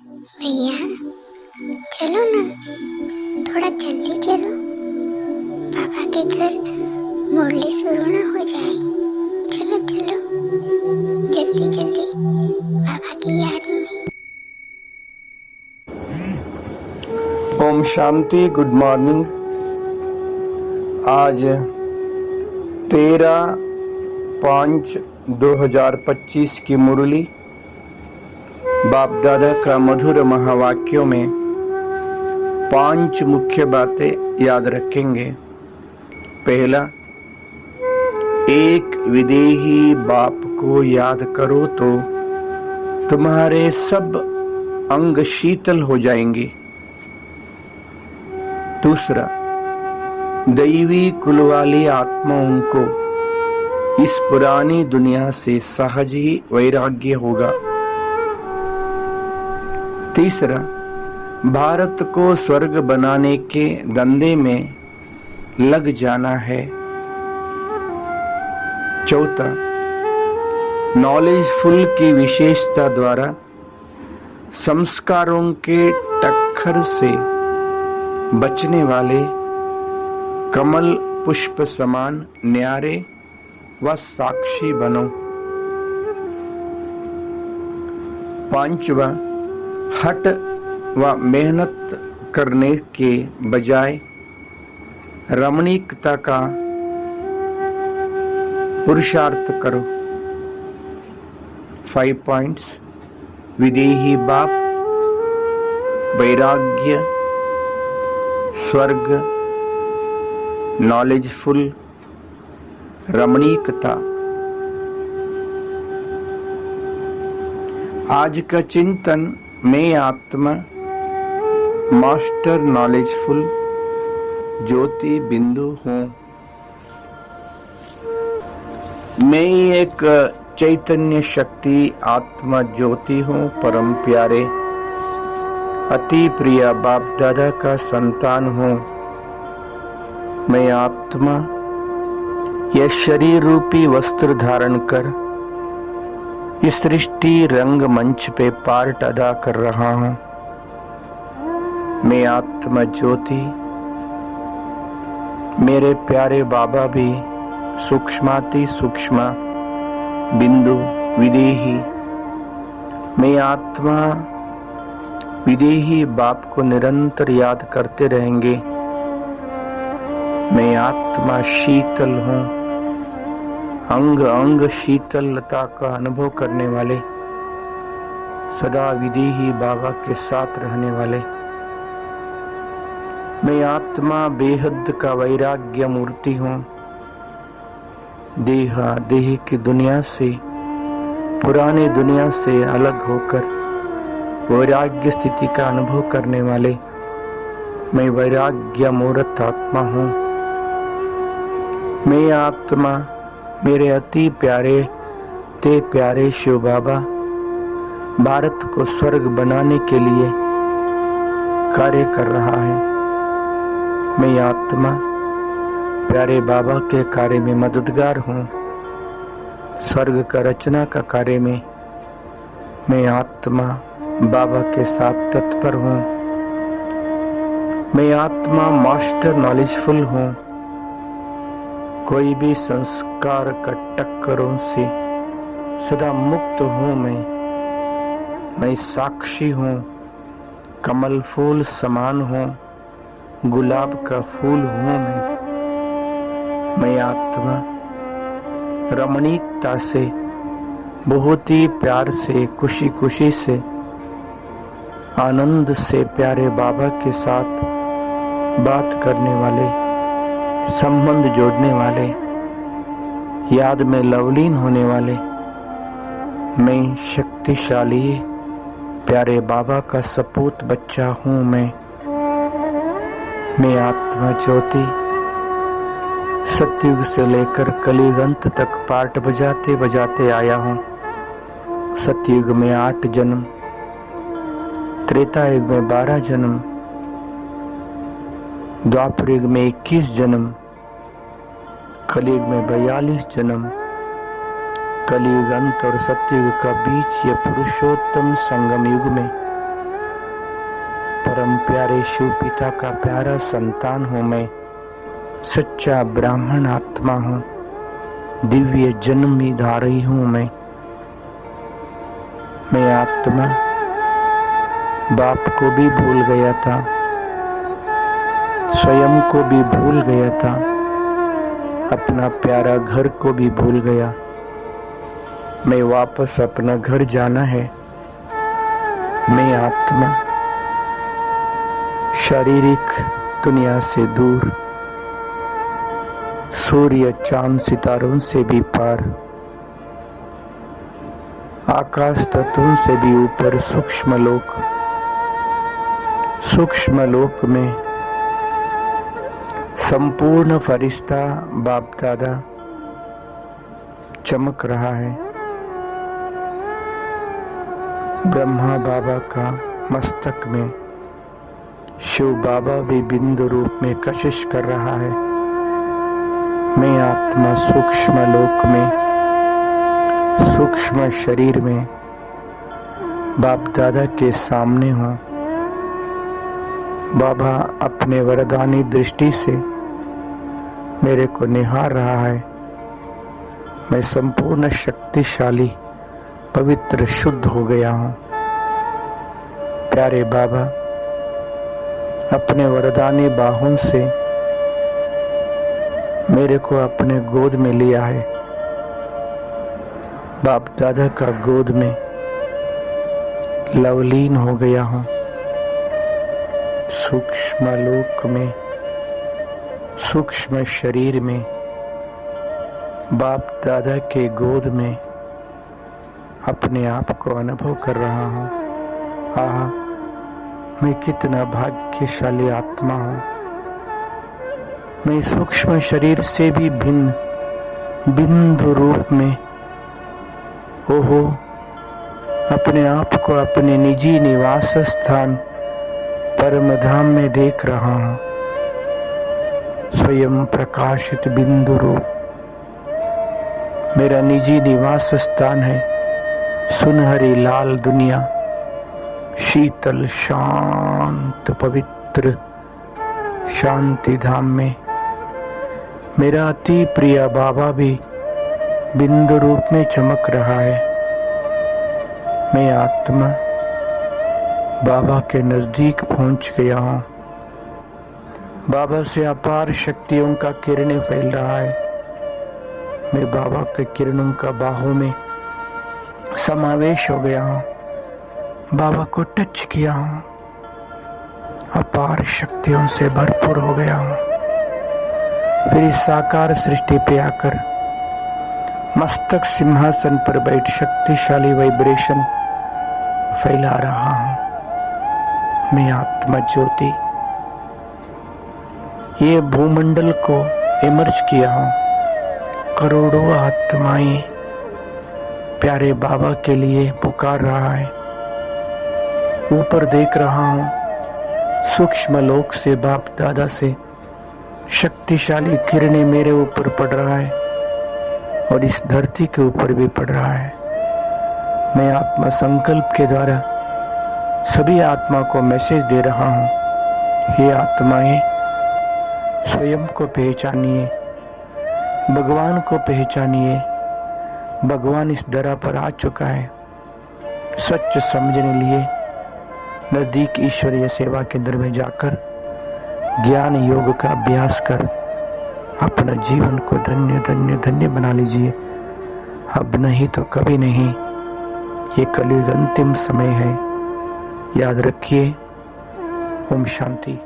भैया चलो ना, थोड़ा जल्दी चलो, पापा के घर मुरली शुरू ना हो जाए। चलो चलो जल्दी जल्दी, पापा की याद में। ओम शांति। Good morning. आज 13/5/2025 की मुरली बाप दादा का मधुर महावाक्यों में 5 मुख्य बातें याद रखेंगे। पहला, एक विदेही बाप को याद करो तो तुम्हारे सब अंग शीतल हो जाएंगे। दूसरा, दैवी कुल वाली आत्माओं को इस पुरानी दुनिया से सहज ही वैराग्य होगा। तीसरा, भारत को स्वर्ग बनाने के धंधे में लग जाना है। चौथा, नॉलेजफुल की विशेषता द्वारा संस्कारों के टक्कर से बचने वाले कमल पुष्प समान न्यारे व साक्षी बनो। पांचवा, हट व मेहनत करने के बजाय रमणीकता का पुरुषार्थ करो। 5 पॉइंट्स। विदेही बाप, वैराग्य, स्वर्ग, नॉलेजफुल, रमणीकता। आज का चिंतन, मैं आत्मा, मास्टर नॉलेजफुल, ज्योति बिंदु हूँ। मैं एक चैतन्य शक्ति आत्मा ज्योति हूँ। परम प्यारे अति प्रिय बाप दादा का संतान हूँ। मैं आत्मा यह शरीर रूपी वस्त्र धारण कर इस सृष्टि रंग मंच पे पार्ट अदा कर रहा हूँ। मैं आत्मा ज्योति, मेरे प्यारे बाबा भी सूक्ष्माति सूक्ष्म बिंदु विदेही। मैं आत्मा विदेही बाप को निरंतर याद करते रहेंगे। मैं आत्मा शीतल हूँ, अंग अंग शीतलता का अनुभव करने वाले, सदा विदेही बाबा के साथ रहने वाले। मैं आत्मा बेहद का वैराग्य मूर्ति हूँ। देह की दुनिया से, पुरानी दुनिया से अलग होकर वैराग्य स्थिति का अनुभव करने वाले मैं वैराग्य मूर्त आत्मा हूँ। मैं आत्मा मेरे अति प्यारे ते प्यारे शिव बाबा भारत को स्वर्ग बनाने के लिए कार्य कर रहा है। मैं आत्मा प्यारे बाबा के कार्य में मददगार हूँ। स्वर्ग का रचना का कार्य में मैं आत्मा बाबा के साथ तत्पर हूँ। मैं आत्मा मास्टर नॉलेजफुल हूँ। कोई भी संस्कार का टक्करों से सदा मुक्त हूँ। मैं साक्षी हूँ, कमल फूल समान हूँ, गुलाब का फूल हूँ। मैं आत्मा रमणीकता से, बहुत ही प्यार से, खुशी खुशी से, आनंद से प्यारे बाबा के साथ बात करने वाले, संबंध जोड़ने वाले, याद में लवलीन होने वाले मैं शक्तिशाली प्यारे बाबा का सपूत बच्चा हूँ। मैं आत्मा ज्योति सतयुग से लेकर कलयुग अंत तक पार्ट बजाते बजाते आया हूँ। सतयुग में 8 जन्म, त्रेता युग में 12 जन्म, द्वापर युग में 21 जन्म, कलयुग में 42 जन्म, कलयुग अंत और सतयुग का बीच ये पुरुषोत्तम संगम युग में परम प्यारे शिव पिता का प्यारा संतान हूँ मैं, सच्चा ब्राह्मण आत्मा हूँ, दिव्य जन्मी धारी हूँ मैं आत्मा बाप को भी भूल गया था, स्वयं को भी भूल गया था, अपना प्यारा घर को भी भूल गया। मैं वापस अपना घर जाना है। मैं आत्मा शारीरिक दुनिया से दूर, सूर्य चांद सितारों से भी पार, आकाश तत्वों से भी ऊपर सूक्ष्म लोक में संपूर्ण फरिश्ता बाप दादा चमक रहा है। ब्रह्मा बाबा का मस्तक में शिव बाबा भी बिंदु रूप में कशिश कर रहा है। मैं आत्मा सूक्ष्म लोक में, सूक्ष्म शरीर में बाप दादा के सामने हूँ। बाबा अपने वरदानी दृष्टि से मेरे को निहार रहा है। मैं संपूर्ण शक्तिशाली, पवित्र, शुद्ध हो गया हूँ। प्यारे बाबा अपने वरदानी बाहों से मेरे को अपने गोद में लिया है। बाप दादा का गोद में लवलीन हो गया हूँ। सूक्ष्म लोक में, सूक्ष्म शरीर में, बाप दादा के गोद में अपने आप को अनुभव कर रहा हूँ। आहा, मैं कितना भाग्यशाली आत्मा हूँ। मैं सूक्ष्म शरीर से भी भिन्न बिंदु रूप में ओहो अपने आप को अपने निजी निवास स्थान परम धाम में देख रहा हूँ। स्वयं प्रकाशित बिंदु रूप मेरा निजी निवास स्थान है। सुनहरी लाल दुनिया, शीतल शांत पवित्र शांति धाम में मेरा अति प्रिय बाबा भी बिंदु रूप में चमक रहा है। मैं आत्मा बाबा के नजदीक पहुंच गया हूँ। बाबा से अपार शक्तियों का किरणें फैल रहा है। मैं बाबा के किरणों का बाहों में समावेश हो गया हूँ। बाबा को टच किया हूँ। अपार शक्तियों से भरपूर हो गया हूँ। फिर इस साकार सृष्टि पे आकर मस्तक सिंहासन पर बैठ शक्तिशाली वाइब्रेशन फैला रहा हूँ। मैं आत्मा ज्योति ये भूमंडल को इमर्ज किया हूँ। करोड़ों आत्माएं प्यारे बाबा के लिए पुकार रहा है। ऊपर देख रहा हूँ, सूक्ष्म लोक से बाप दादा से शक्तिशाली किरणें मेरे ऊपर पड़ रहा है और इस धरती के ऊपर भी पड़ रहा है। मैं आत्मा संकल्प के द्वारा सभी आत्मा को मैसेज दे रहा हूँ। हे आत्माएं, स्वयं को पहचानिए, भगवान को पहचानिए। भगवान इस धरा पर आ चुका है। सच समझने लिए नजदीक ईश्वरीय सेवा केंद्र में जाकर ज्ञान योग का अभ्यास कर अपना जीवन को धन्य धन्य धन्य बना लीजिए। अब नहीं तो कभी नहीं। ये कलयुग अंतिम समय है। याद रखिए। ओम शांति।